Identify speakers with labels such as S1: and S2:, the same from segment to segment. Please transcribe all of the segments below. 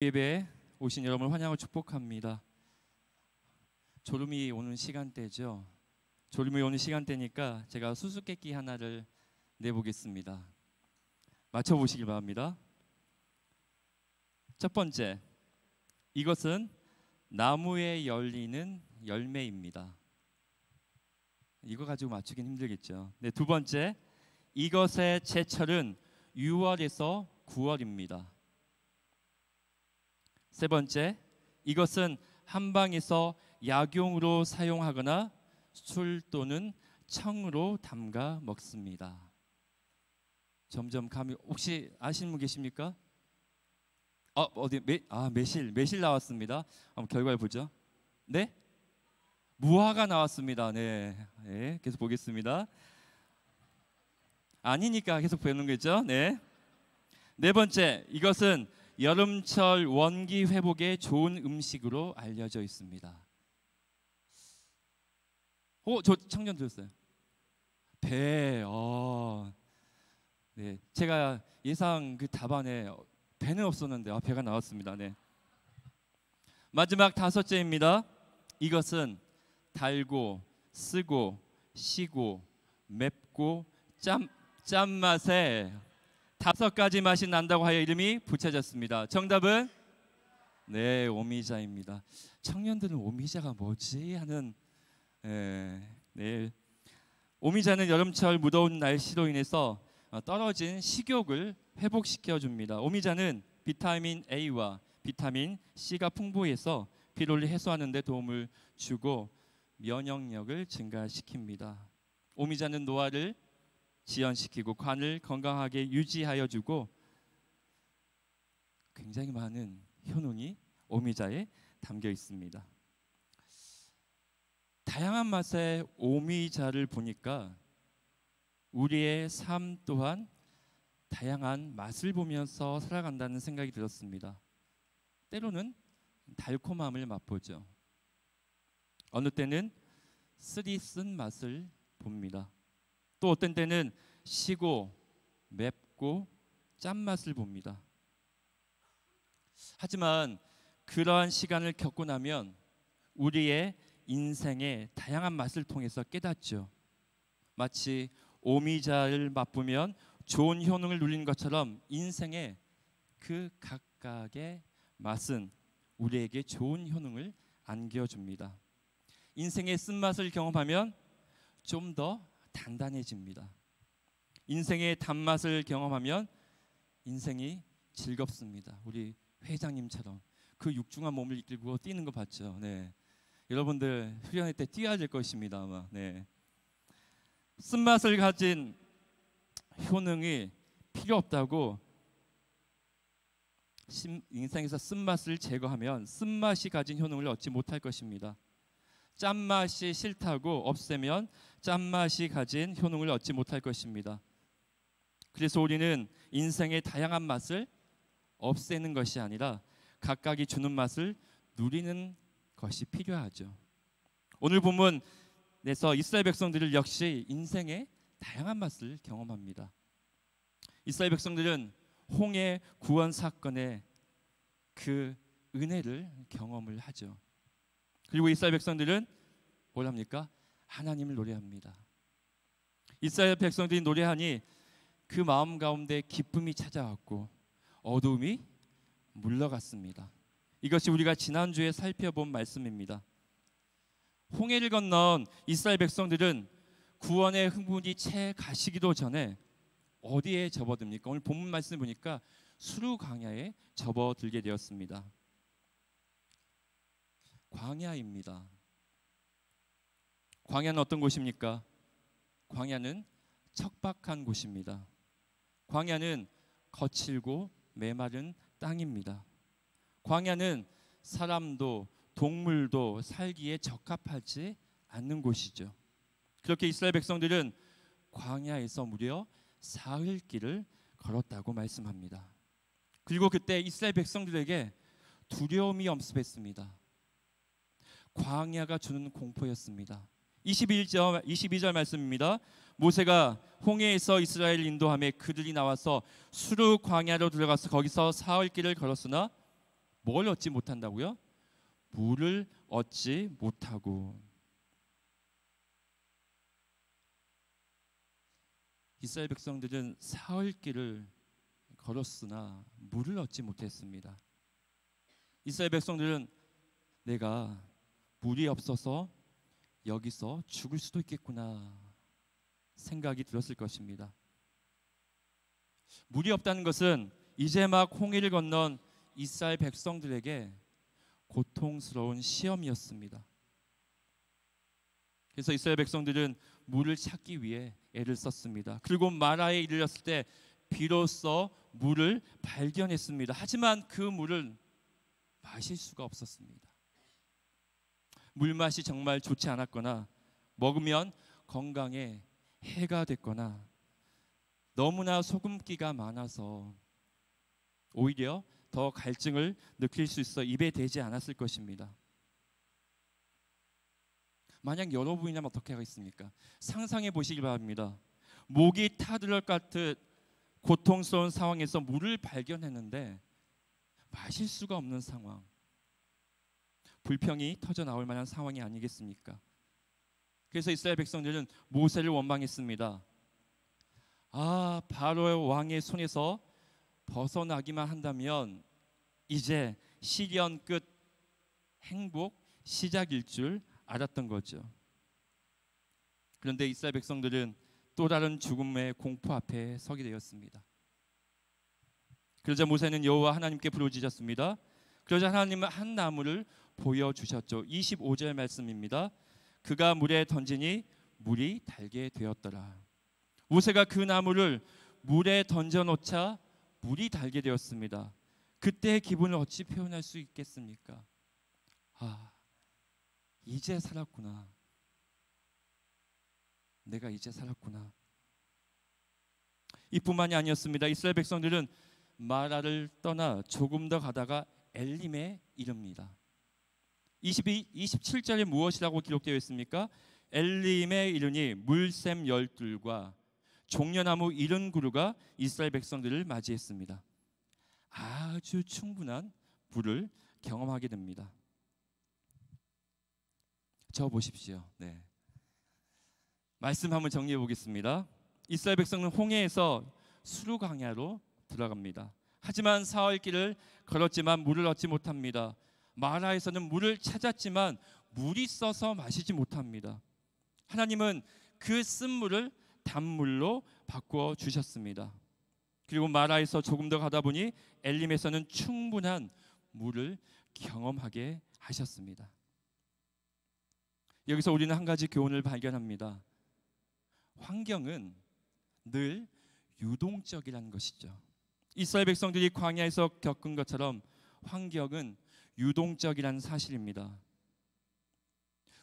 S1: 예배에 오신 여러분을 환영하고 축복합니다. 졸음이 오는 시간대죠. 졸음이 오는 시간대니까 제가 수수께끼 하나를 내보겠습니다. 맞춰보시길 바랍니다. 첫 번째, 이것은 나무에 열리는 열매입니다. 이거 가지고 맞추긴 힘들겠죠. 네, 두 번째, 이것의 제철은 6월에서 9월입니다. 세 번째, 이것은 한방에서 약용으로 사용하거나 술 또는 청으로 담가 먹습니다. 점점 감이 혹시 아시는 분 계십니까? 어디 매실 나왔습니다. 한번 결과를 보죠. 네? 무화과 나왔습니다. 네, 계속 보겠습니다. 아니니까 계속 배우는 거죠. 네. 네 번째, 이것은 여름철 원기 회복에 좋은 음식으로 알려져 있습니다. 저 청년 들었어요. 배. 네, 제가 예상 그 답안에 배는 없었는데 배가 나왔습니다. 네. 마지막 다섯째입니다. 이것은 달고 쓰고 시고 맵고 짠맛에 5가지 맛이 난다고 하여 이름이 붙여졌습니다. 정답은 네, 오미자입니다. 청년들은 오미자가 뭐지 하는 네. 오미자는 여름철 무더운 날씨로 인해서 떨어진 식욕을 회복시켜 줍니다. 오미자는 비타민 A와 비타민 C가 풍부해서 피로를 해소하는 데 도움을 주고 면역력을 증가시킵니다. 오미자는 노화를 지연시키고 간을 건강하게 유지하여 주고 굉장히 많은 효능이 오미자에 담겨 있습니다. 다양한 맛의 오미자를 보니까 우리의 삶 또한 다양한 맛을 보면서 살아간다는 생각이 들었습니다. 때로는 달콤함을 맛보죠. 어느 때는 쓰리 쓴 맛을 봅니다. 또 어떤 때는 시고 맵고 짠맛을 봅니다. 하지만 그러한 시간을 겪고 나면 우리의 인생의 다양한 맛을 통해서 깨닫죠. 마치 오미자를 맛보면 좋은 효능을 누리는 것처럼 인생의 그 각각의 맛은 우리에게 좋은 효능을 안겨줍니다. 인생의 쓴맛을 경험하면 좀 더 단단해집니다. 인생의 단맛을 경험하면 인생이 즐겁습니다. 우리 회장님처럼 그 육중한 몸을 이끌고 뛰는 거 봤죠. 네. 여러분들 훈련할 때 뛰어야 될 것입니다. 아마. 네. 쓴맛을 가진 효능이 필요 없다고 인생에서 쓴맛을 제거하면 쓴맛이 가진 효능을 얻지 못할 것입니다. 짠맛이 싫다고 없애면 짠맛이 가진 효능을 얻지 못할 것입니다. 그래서 우리는 인생의 다양한 맛을 없애는 것이 아니라 각각이 주는 맛을 누리는 것이 필요하죠. 오늘 본문에서 이스라엘 백성들을 역시 인생의 다양한 맛을 경험합니다. 이스라엘 백성들은 홍해 구원 사건의 그 은혜를 경험을 하죠. 그리고 이스라엘 백성들은 뭘 합니까? 하나님을 노래합니다. 이스라엘 백성들이 노래하니 그 마음 가운데 기쁨이 찾아왔고 어두움이 물러갔습니다. 이것이 우리가 지난주에 살펴본 말씀입니다. 홍해를 건넌 이스라엘 백성들은 구원의 흥분이 채 가시기도 전에 어디에 접어듭니까? 오늘 본문 말씀을 보니까 수르 광야에 접어들게 되었습니다. 광야입니다. 광야는 어떤 곳입니까? 광야는 척박한 곳입니다. 광야는 거칠고 메마른 땅입니다. 광야는 사람도 동물도 살기에 적합하지 않는 곳이죠. 그렇게 이스라엘 백성들은 광야에서 무려 사흘길을 걸었다고 말씀합니다. 그리고 그때 이스라엘 백성들에게 두려움이 엄습했습니다. 광야가 주는 공포였습니다. 22절 말씀입니다. 모세가 홍해에서 이스라엘을 인도하며 그들이 나와서 수르 광야로 들어가서 거기서 사흘길을 걸었으나 뭘 얻지 못한다고요? 물을 얻지 못하고. 이스라엘 백성들은 사흘길을 걸었으나 물을 얻지 못했습니다. 이스라엘 백성들은 내가 물이 없어서 여기서 죽을 수도 있겠구나 생각이 들었을 것입니다. 물이 없다는 것은 이제 막 홍해를 건넌 이스라엘 백성들에게 고통스러운 시험이었습니다. 그래서 이스라엘 백성들은 물을 찾기 위해 애를 썼습니다. 그리고 마라에 이르렀을 때 비로소 물을 발견했습니다. 하지만 그 물을 마실 수가 없었습니다. 물맛이 정말 좋지 않았거나 먹으면 건강에 해가 됐거나 너무나 소금기가 많아서 오히려 더 갈증을 느낄 수 있어 입에 대지 않았을 것입니다. 만약 여러분이라면 어떻게 하겠습니까? 상상해 보시기 바랍니다. 목이 타들을 같은 고통스러운 상황에서 물을 발견했는데 마실 수가 없는 상황, 불평이 터져 나올 만한 상황이 아니겠습니까? 그래서 이스라엘 백성들은 모세를 원망했습니다. 바로의 왕의 손에서 벗어나기만 한다면 이제 시련 끝 행복 시작일 줄 알았던 거죠. 그런데 이스라엘 백성들은 또 다른 죽음의 공포 앞에 서게 되었습니다. 그러자 모세는 여호와 하나님께 부르짖었습니다. 그러자 하나님은 한 나무를 보여주셨죠. 25절 말씀입니다. 그가 물에 던지니 물이 달게 되었더라. 모세가 그 나무를 물에 던져놓자 물이 달게 되었습니다. 그때의 기분을 어찌 표현할 수 있겠습니까? 이제 살았구나. 내가 이제 살았구나. 이뿐만이 아니었습니다. 이스라엘 백성들은 마라를 떠나 조금 더 가다가 엘림에 이릅니다. 27절에 무엇이라고 기록되어 있습니까? 엘림에 이르니 물샘 12과 종려나무 70그루가 이스라엘 백성들을 맞이했습니다. 아주 충분한 물을 경험하게 됩니다. 저 보십시오. 말씀 한번 정리해 보겠습니다. 이스라엘 백성은 홍해에서 수르 광야로 들어갑니다. 하지만 사흘길을 걸었지만 물을 얻지 못합니다. 마라에서는 물을 찾았지만 물이 써서 마시지 못합니다. 하나님은 그 쓴물을 단물로 바꾸어 주셨습니다. 그리고 마라에서 조금 더 가다 보니 엘림에서는 충분한 물을 경험하게 하셨습니다. 여기서 우리는 한 가지 교훈을 발견합니다. 환경은 늘 유동적이라는 것이죠. 이스라엘 백성들이 광야에서 겪은 것처럼 환경은 유동적이라는 사실입니다.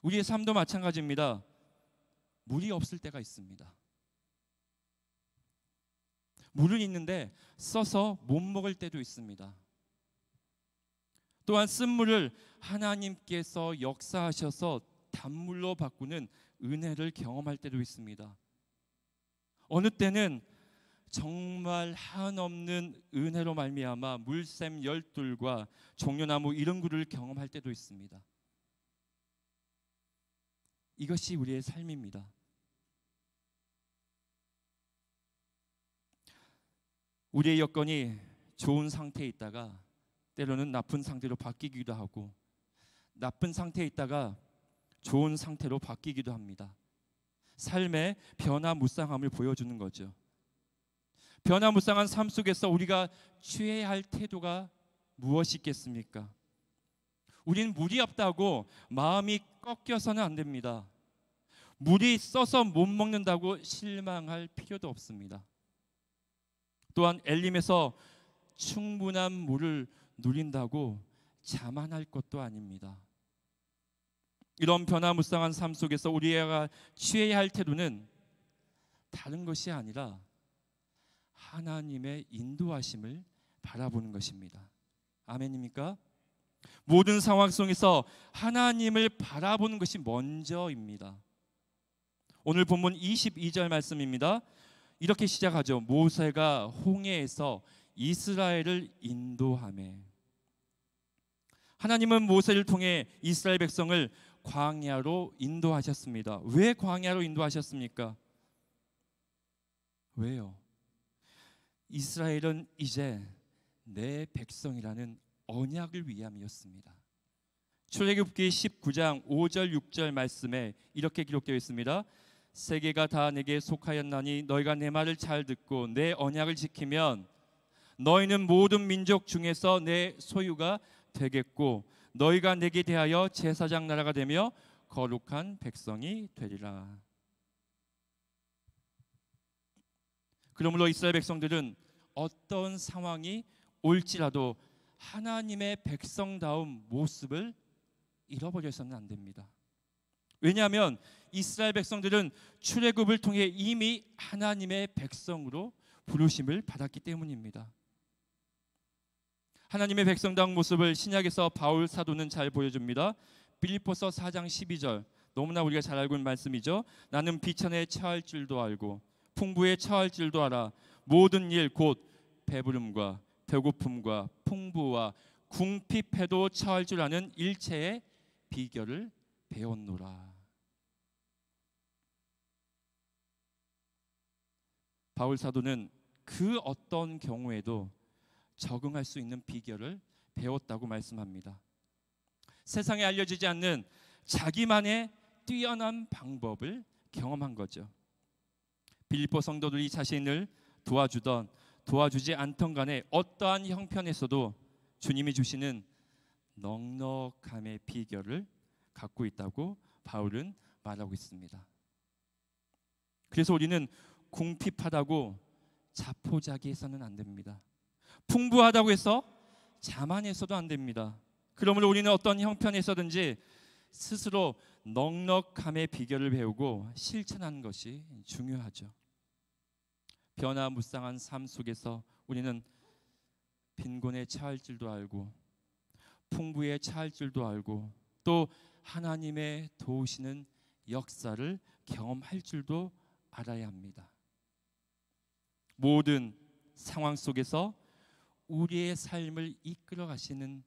S1: 우리의 삶도 마찬가지입니다. 물이 없을 때가 있습니다. 물은 있는데 써서 못 먹을 때도 있습니다. 또한 쓴물을 하나님께서 역사하셔서 단물로 바꾸는 은혜를 경험할 때도 있습니다. 어느 때는 정말 한없는 은혜로 말미암아 물샘 12과 종려나무 70그루를 경험할 때도 있습니다. 이것이 우리의 삶입니다. 우리의 여건이 좋은 상태에 있다가 때로는 나쁜 상태로 바뀌기도 하고 나쁜 상태에 있다가 좋은 상태로 바뀌기도 합니다. 삶의 변화무쌍함을 보여주는 거죠. 변화무쌍한 삶 속에서 우리가 취해야 할 태도가 무엇이 있겠습니까? 우리는 물이 없다고 마음이 꺾여서는 안 됩니다. 물이 써서 못 먹는다고 실망할 필요도 없습니다. 또한 엘림에서 충분한 물을 누린다고 자만할 것도 아닙니다. 이런 변화무쌍한 삶 속에서 우리가 취해야 할 태도는 다른 것이 아니라 하나님의 인도하심을 바라보는 것입니다. 아멘입니까? 모든 상황 속에서 하나님을 바라보는 것이 먼저입니다. 오늘 본문 22절 말씀입니다. 이렇게 시작하죠. 모세가 홍해에서 이스라엘을 인도하매. 하나님은 모세를 통해 이스라엘 백성을 광야로 인도하셨습니다. 왜 광야로 인도하셨습니까? 왜요? 이스라엘은 이제 내 백성이라는 언약을 위함이었습니다. 출애굽기 19장 5절 6절 말씀에 이렇게 기록되어 있습니다. 세계가 다 내게 속하였나니 너희가 내 말을 잘 듣고 내 언약을 지키면 너희는 모든 민족 중에서 내 소유가 되겠고 너희가 내게 대하여 제사장 나라가 되며 거룩한 백성이 되리라. 그러므로 이스라엘 백성들은 어떤 상황이 올지라도 하나님의 백성다운 모습을 잃어버려서는 안 됩니다. 왜냐하면 이스라엘 백성들은 출애굽을 통해 이미 하나님의 백성으로 부르심을 받았기 때문입니다. 하나님의 백성다운 모습을 신약에서 바울 사도는 잘 보여줍니다. 빌립보서 4장 12절, 너무나 우리가 잘 알고 있는 말씀이죠. 나는 비천에 처할 줄도 알고 풍부에 처할 줄도 알아 모든 일 곧 배부름과 배고픔과 풍부와 궁핍해도 처할 줄 아는 일체의 비결을 배웠노라. 바울 사도는 그 어떤 경우에도 적응할 수 있는 비결을 배웠다고 말씀합니다. 세상에 알려지지 않는 자기만의 뛰어난 방법을 경험한 거죠. 빌립보 성도들이 자신을 도와주던 도와주지 않던 간에 어떠한 형편에서도 주님이 주시는 넉넉함의 비결을 갖고 있다고 바울은 말하고 있습니다. 그래서 우리는 궁핍하다고 자포자기해서는 안 됩니다. 풍부하다고 해서 자만해서도 안 됩니다. 그러므로 우리는 어떤 형편에서든지 스스로 넉넉함의 비결을 배우고 실천하는 것이 중요하죠. 변화무쌍한 삶 속에서 우리는 빈곤에 처할 줄도 알고 풍부에 처할 줄도 알고 또 하나님의 도우시는 역사를 경험할 줄도 알아야 합니다. 모든 상황 속에서 우리의 삶을 이끌어 가시는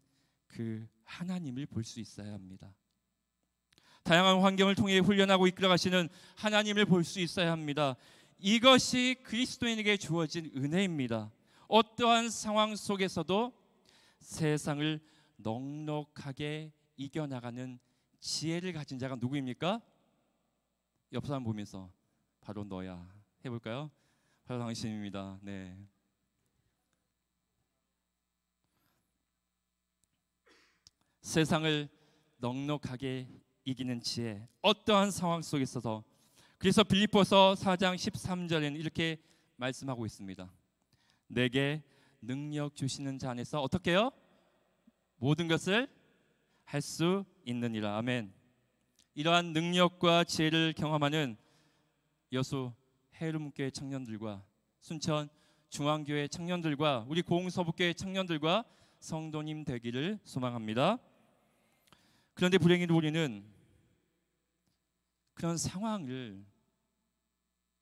S1: 그 하나님을 볼 수 있어야 합니다. 다양한 환경을 통해 훈련하고 이끌어 가시는 하나님을 볼 수 있어야 합니다. 이것이 그리스도인에게 주어진 은혜입니다. 어떠한 상황 속에서도 세상을 넉넉하게 이겨나가는 지혜를 가진 자가 누구입니까? 옆 사람 보면서 바로 너야 해볼까요? 바로 당신입니다. 네. 세상을 넉넉하게 이기는 지혜, 어떠한 상황 속에서도. 그래서 빌립보서 4장 13절에는 이렇게 말씀하고 있습니다. 내게 능력 주시는 자 안에서 어떻게 해요? 모든 것을 할 수 있느니라. 아멘. 이러한 능력과 지혜를 경험하는 여수 해룸교회 청년들과 순천 중앙교회 청년들과 우리 고흥서북교회 청년들과 성도님 되기를 소망합니다. 그런데 불행히도 우리는 그런 상황을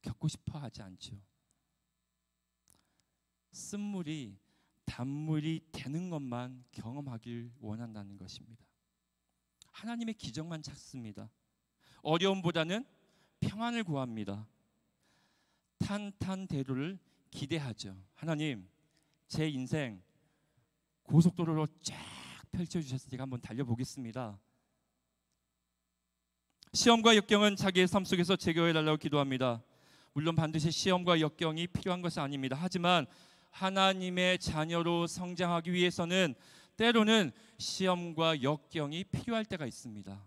S1: 겪고 싶어 하지 않죠. 쓴물이 단물이 되는 것만 경험하길 원한다는 것입니다. 하나님의 기적만 찾습니다. 어려움보다는 평안을 구합니다. 탄탄대로를 기대하죠. 하나님, 제 인생 고속도로로 쫙 펼쳐주셔서 제가 한번 달려보겠습니다. 시험과 역경은 자기의 삶 속에서 제거해달라고 기도합니다. 물론 반드시 시험과 역경이 필요한 것은 아닙니다. 하지만 하나님의 자녀로 성장하기 위해서는 때로는 시험과 역경이 필요할 때가 있습니다.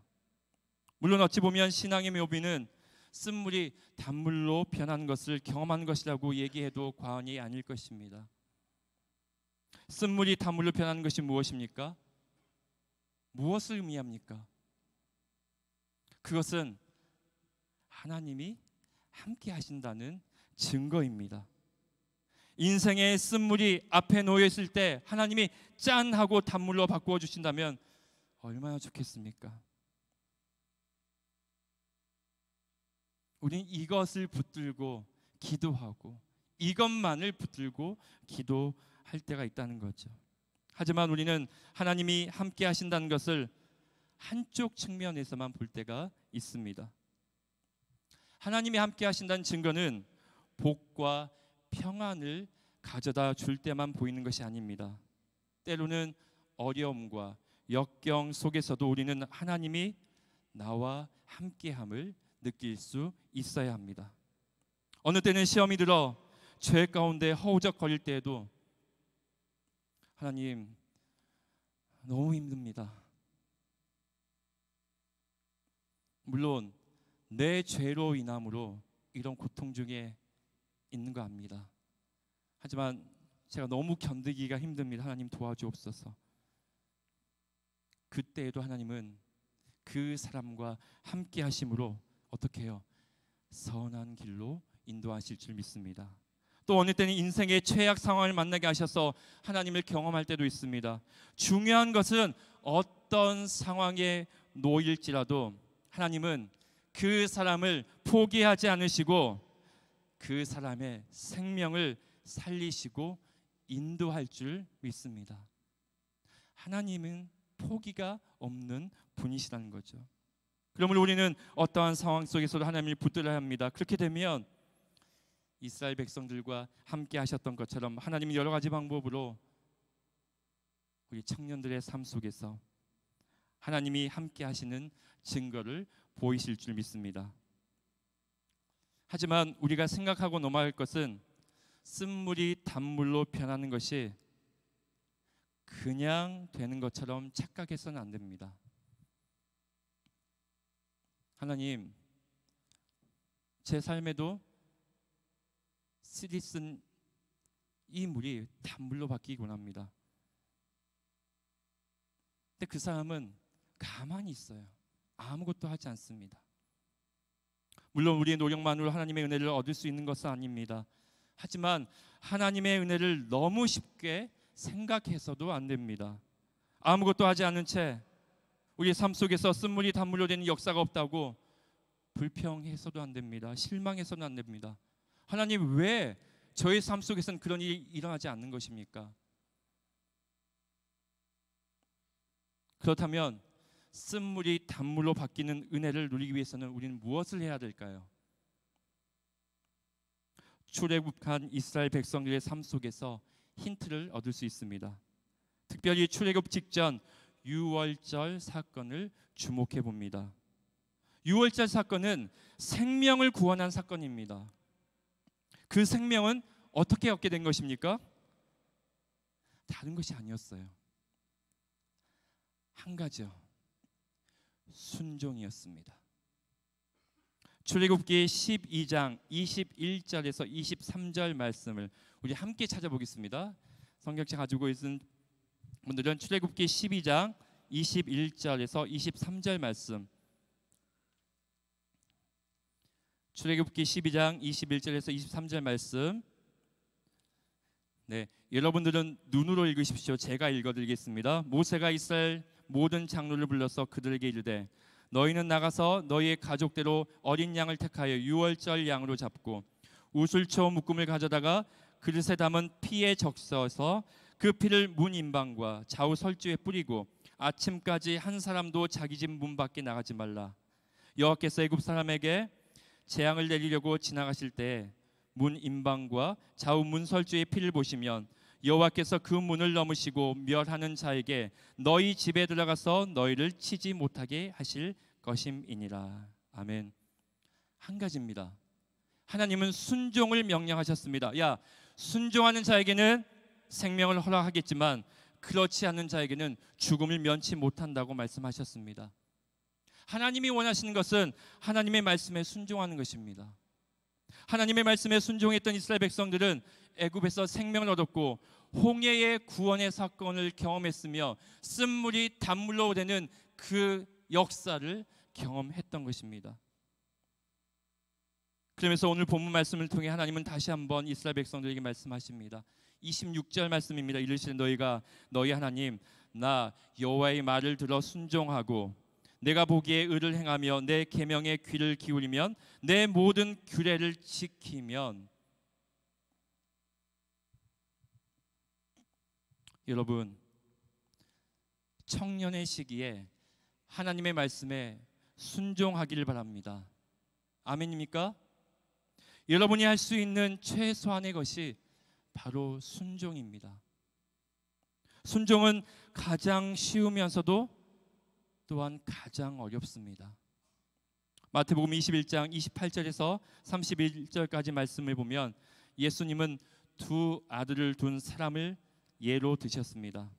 S1: 물론 어찌 보면 신앙의 묘비는 쓴물이 단물로 변한 것을 경험한 것이라고 얘기해도 과언이 아닐 것입니다. 쓴물이 단물로 변하는 것이 무엇입니까? 무엇을 의미합니까? 그것은 하나님이 함께 하신다는 증거입니다. 인생의 쓴물이 앞에 놓여 있을 때 하나님이 짠 하고 단물로 바꾸어 주신다면 얼마나 좋겠습니까? 우리는 이것을 붙들고 기도하고 이것만을 붙들고 기도할 때가 있다는 거죠. 하지만 우리는 하나님이 함께 하신다는 것을 한쪽 측면에서만 볼 때가 있습니다. 하나님이 함께 하신다는 증거는 복과 평안을 가져다 줄 때만 보이는 것이 아닙니다. 때로는 어려움과 역경 속에서도 우리는 하나님이 나와 함께함을 느낄 수 있어야 합니다. 어느 때는 시험이 들어 죄 가운데 허우적거릴 때에도 하나님 너무 힘듭니다. 물론 내 죄로 인함으로 이런 고통 중에 있는 거 압니다. 하지만 제가 너무 견디기가 힘듭니다. 하나님 도와주옵소서. 그때에도 하나님은 그 사람과 함께 하심으로 어떻게 해요? 선한 길로 인도하실 줄 믿습니다. 또 어느 때는 인생의 최악 상황을 만나게 하셔서 하나님을 경험할 때도 있습니다. 중요한 것은 어떤 상황에 놓일지라도 하나님은 그 사람을 포기하지 않으시고 그 사람의 생명을 살리시고 인도할 줄 믿습니다. 하나님은 포기가 없는 분이시라는 거죠. 그러므로 우리는 어떠한 상황 속에서도 하나님을 붙들어야 합니다. 그렇게 되면 이스라엘 백성들과 함께 하셨던 것처럼 하나님이 여러 가지 방법으로 우리 청년들의 삶 속에서 하나님이 함께 하시는 증거를 보이실 줄 믿습니다. 하지만 우리가 생각하고 넘어갈 것은 쓴물이 단물로 변하는 것이 그냥 되는 것처럼 착각해서는 안 됩니다. 하나님, 제 삶에도 쓰리 쓴 이 물이 단물로 바뀌기 원합니다. 근데 그 사람은 가만히 있어요. 아무것도 하지 않습니다. 물론 우리의 노력만으로 하나님의 은혜를 얻을 수 있는 것은 아닙니다. 하지만 하나님의 은혜를 너무 쉽게 생각해서도 안 됩니다. 아무것도 하지 않은 채 우리의 삶 속에서 쓴물이 단물로 되는 역사가 없다고 불평해서도 안 됩니다. 실망해서는 안 됩니다. 하나님, 왜 저의 삶 속에서는 그런 일이 일어나지 않는 것입니까? 그렇다면 쓴물이 단물로 바뀌는 은혜를 누리기 위해서는 우리는 무엇을 해야 될까요? 출애굽한 이스라엘 백성들의 삶 속에서 힌트를 얻을 수 있습니다. 특별히 출애굽 직전 유월절 사건을 주목해 봅니다. 유월절 사건은 생명을 구원한 사건입니다. 그 생명은 어떻게 얻게 된 것입니까? 다른 것이 아니었어요. 한 가지요. 순종이었습니다. 출애굽기 12장 21절에서 23절 말씀을 우리 함께 찾아보겠습니다. 성경책 가지고 있는 분들은 출애굽기 12장 21절에서 23절 말씀, 출애굽기 12장 21절에서 23절 말씀, 네, 여러분들은 눈으로 읽으십시오. 제가 읽어드리겠습니다. 모세가 이스라엘 모든 장로를 불러서 그들에게 이르되 너희는 나가서 너희의 가족대로 어린 양을 택하여 유월절 양으로 잡고 우슬초 묶음을 가져다가 그릇에 담은 피에 적셔서 그 피를 문 임방과 좌우 설주에 뿌리고 아침까지 한 사람도 자기 집 문 밖에 나가지 말라. 여호와께서 애굽 사람에게 재앙을 내리려고 지나가실 때 문 임방과 좌우 문 설주의 피를 보시면 여호와께서 그 문을 넘으시고 멸하는 자에게 너희 집에 들어가서 너희를 치지 못하게 하실 것임이니라. 아멘. 한 가지입니다. 하나님은 순종을 명령하셨습니다. 야, 순종하는 자에게는 생명을 허락하겠지만 그렇지 않는 자에게는 죽음을 면치 못한다고 말씀하셨습니다. 하나님이 원하시는 것은 하나님의 말씀에 순종하는 것입니다. 하나님의 말씀에 순종했던 이스라엘 백성들은 애굽에서 생명을 얻었고 홍해의 구원의 사건을 경험했으며 쓴물이 단물로 되는 그 역사를 경험했던 것입니다. 그러면서 오늘 본문 말씀을 통해 하나님은 다시 한번 이스라엘 백성들에게 말씀하십니다. 26절 말씀입니다. 이르시되 너희가 너희 하나님 나 여호와의 말을 들어 순종하고 내가 보기에 의를 행하며 내 계명에 귀를 기울이면 내 모든 규례를 지키면. 여러분, 청년의 시기에 하나님의 말씀에 순종하기를 바랍니다. 아멘입니까? 여러분이 할 수 있는 최소한의 것이 바로 순종입니다. 순종은 가장 쉬우면서도 또한 가장 어렵습니다. 마태복음 21장 28절에서 31절까지 말씀을 보면 예수님은 두 아들을 둔 사람을 예로 드셨습니다.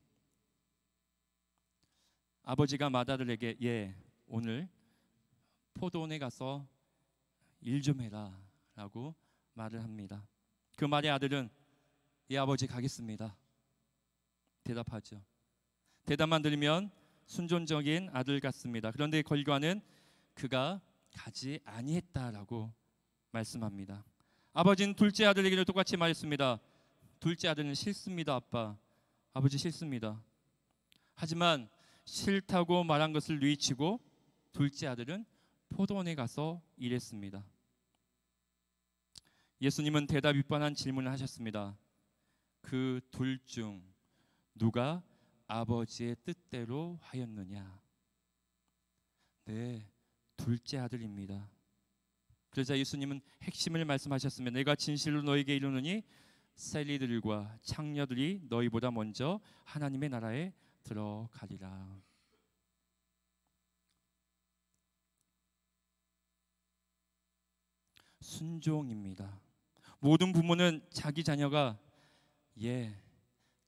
S1: 아버지가 맏아들에게 오늘 포도원에 가서 일 좀 해라 라고 말을 합니다. 그 말에 아들은 아버지 가겠습니다 대답하죠. 대답만 들으면 순종적인 아들 같습니다. 그런데 결과는 그가 가지 아니했다라고 말씀합니다. 아버지는 둘째 아들에게도 똑같이 말했습니다. 둘째 아들은 싫습니다 아빠. 아버지 싫습니다. 하지만 싫다고 말한 것을 뉘치고 둘째 아들은 포도원에 가서 일했습니다. 예수님은 대답 윗반한 질문을 하셨습니다. 그 둘 중 누가 아버지의 뜻대로 하였느냐? 네, 둘째 아들입니다. 그러자 예수님은 핵심을 말씀하셨으면 내가 진실로 너에게 이르노니 세리들과 창녀들이 너희보다 먼저 하나님의 나라에 들어가리라. 순종입니다. 모든 부모는 자기 자녀가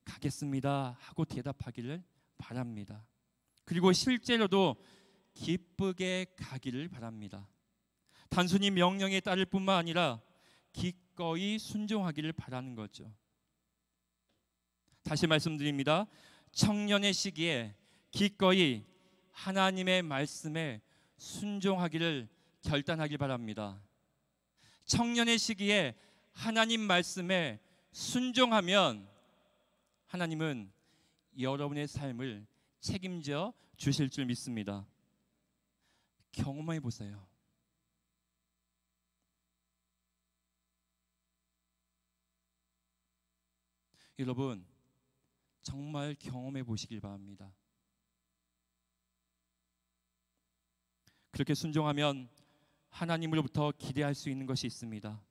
S1: 가겠습니다 하고 대답하기를 바랍니다. 그리고 실제로도 기쁘게 가기를 바랍니다. 단순히 명령에 따를 뿐만 아니라 기꺼이 순종하기를 바라는 거죠. 다시 말씀드립니다. 청년의 시기에 기꺼이 하나님의 말씀에 순종하기를 결단하길 바랍니다. 청년의 시기에 하나님 말씀에 순종하면 하나님은 여러분의 삶을 책임져 주실 줄 믿습니다. 경험해 보세요. 여러분 정말 경험해 보시길 바랍니다. 그렇게 순종하면 하나님으로부터 기대할 수 있는 것이 있습니다.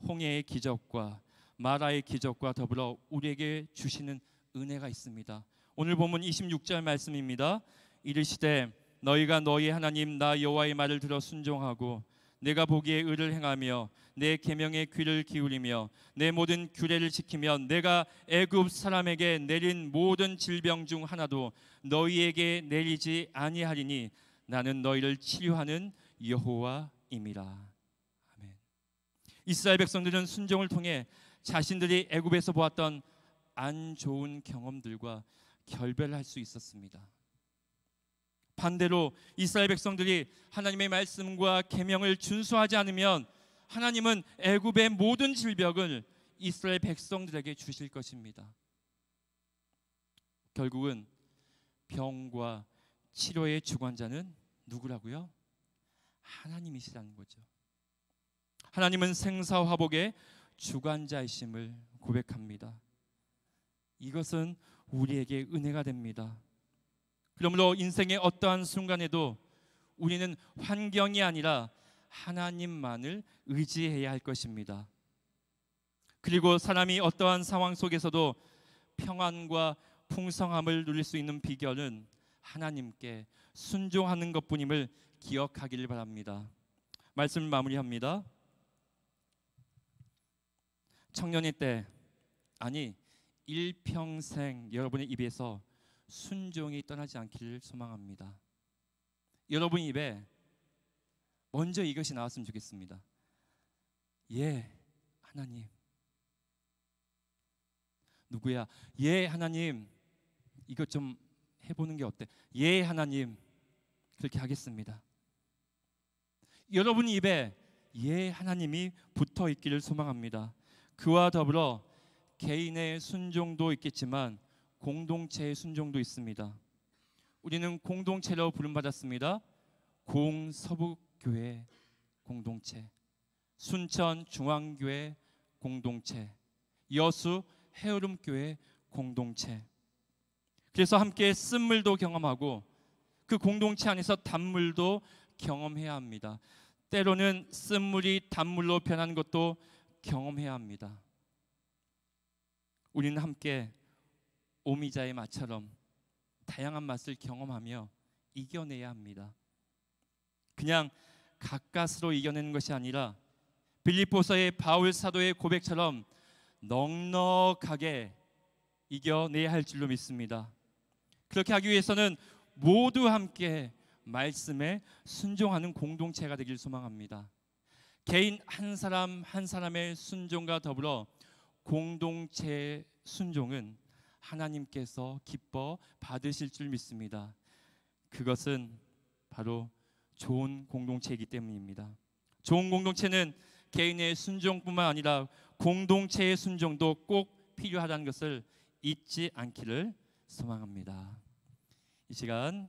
S1: 홍해의 기적과 마라의 기적과 더불어 우리에게 주시는 은혜가 있습니다. 오늘 본문 26절 말씀입니다. 이르시되 너희가 너희 하나님 나 여호와의 말을 들어 순종하고 내가 보기에 의를 행하며 내 계명에 귀를 기울이며 내 모든 규례를 지키면 내가 애굽 사람에게 내린 모든 질병 중 하나도 너희에게 내리지 아니하리니 나는 너희를 치료하는 여호와임이라. 아멘. 이스라엘 백성들은 순종을 통해 자신들이 애굽에서 보았던 안 좋은 경험들과 결별할 수 있었습니다. 반대로 이스라엘 백성들이 하나님의 말씀과 계명을 준수하지 않으면 하나님은 애굽의 모든 질병을 이스라엘 백성들에게 주실 것입니다. 결국은 병과 치료의 주관자는 누구라고요? 하나님이시라는 거죠. 하나님은 생사화복의 주관자이심을 고백합니다. 이것은 우리에게 은혜가 됩니다. 그러므로 인생의 어떠한 순간에도 우리는 환경이 아니라 하나님만을 의지해야 할 것입니다. 그리고 사람이 어떠한 상황 속에서도 평안과 풍성함을 누릴 수 있는 비결은 하나님께 순종하는 것뿐임을 기억하기를 바랍니다. 말씀을 마무리합니다. 청년의 때, 아니 일평생 여러분의 입에서 순종이 떠나지 않기를 소망합니다. 여러분 입에 먼저 이것이 나왔으면 좋겠습니다. 하나님. 누구야? 하나님. 이것 좀 해보는 게 어때? 하나님. 그렇게 하겠습니다. 여러분 입에 하나님이 붙어 있기를 소망합니다. 그와 더불어 개인의 순종도 있겠지만 공동체의 순종도 있습니다. 우리는 공동체로 부름받았습니다. 공서북교회 공동체, 순천중앙교회 공동체, 여수 해오름교회 공동체. 그래서 함께 쓴물도 경험하고 그 공동체 안에서 단물도 경험해야 합니다. 때로는 쓴물이 단물로 변하는 것도 경험해야 합니다. 우리는 함께 오미자의 맛처럼 다양한 맛을 경험하며 이겨내야 합니다. 그냥 가까스로 이겨내는 것이 아니라 빌립보서의 바울 사도의 고백처럼 넉넉하게 이겨내야 할 줄로 믿습니다. 그렇게 하기 위해서는 모두 함께 말씀에 순종하는 공동체가 되길 소망합니다. 개인 한 사람 한 사람의 순종과 더불어 공동체의 순종은 하나님께서 기뻐 받으실 줄 믿습니다. 그것은 바로 좋은 공동체이기 때문입니다. 좋은 공동체는 개인의 순종뿐만 아니라 공동체의 순종도 꼭 필요하다는 것을 잊지 않기를 소망합니다. 이 시간